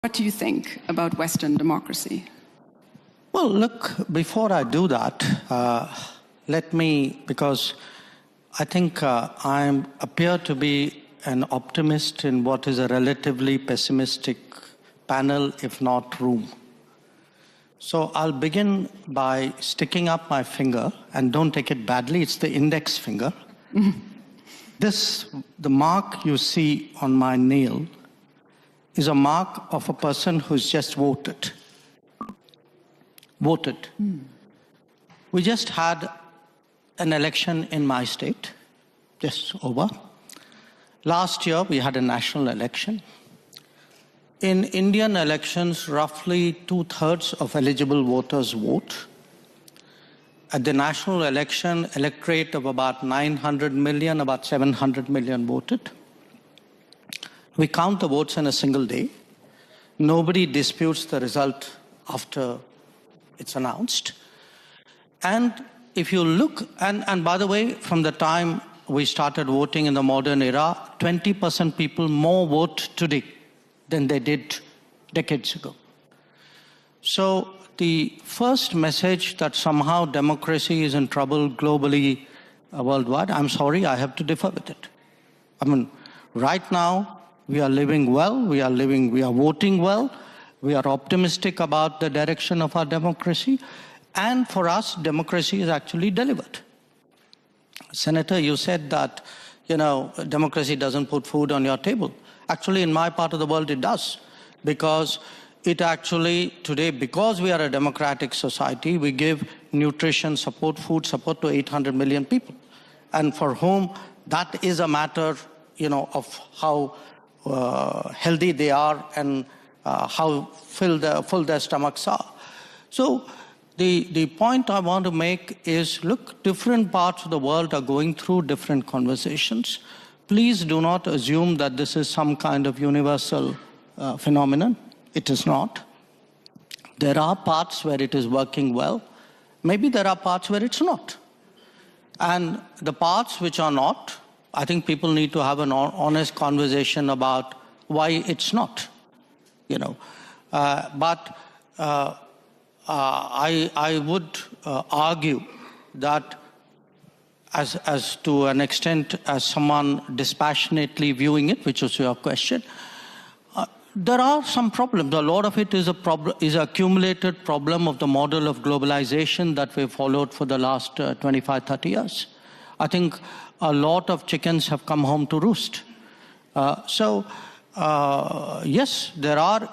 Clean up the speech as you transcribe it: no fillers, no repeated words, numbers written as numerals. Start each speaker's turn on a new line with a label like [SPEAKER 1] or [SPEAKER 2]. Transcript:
[SPEAKER 1] What do you think about Western democracy?
[SPEAKER 2] Well, look, before I do that, because I think I appear to be an optimist in what is a relatively pessimistic panel, if not room. So I'll begin by sticking up my finger, and don't take it badly, it's the index finger. The mark you see on my nail is a mark of a person who's just voted. We just had an election in my state, just over. Last year, we had a national election. In Indian elections, roughly 2/3 of eligible voters vote. At the national election, electorate of about 900 million, about 700 million voted. We count the votes in a single day. Nobody disputes the result after it's announced. And if you look, and by the way, from the time we started voting in the modern era, 20% people more vote today than they did decades ago. So the first message that somehow democracy is in trouble globally, worldwide, I'm sorry, I have to differ with it. I mean, right now, we are living well, we are voting well, we are optimistic about the direction of our democracy, and for us, democracy is actually delivered. Senator, you said that, democracy doesn't put food on your table. Actually, in my part of the world, it does. Because it actually, today, because we are a democratic society, we give nutrition support, food support to 800 million people. And for whom that is a matter, of how healthy they are and how full their stomachs are. So the point I want to make is, look, different parts of the world are going through different conversations. Please do not assume that this is some kind of universal phenomenon. It is not. There are parts where it is working well. Maybe there are parts where it's not. And the parts which are not, I think people need to have an honest conversation about why it's not. I would argue that as to an extent as someone dispassionately viewing it, which was your question, there are some problems. A lot of it is an accumulated problem of the model of globalization that we've followed for the last 25, 30 years. I think a lot of chickens have come home to roost. Yes, there are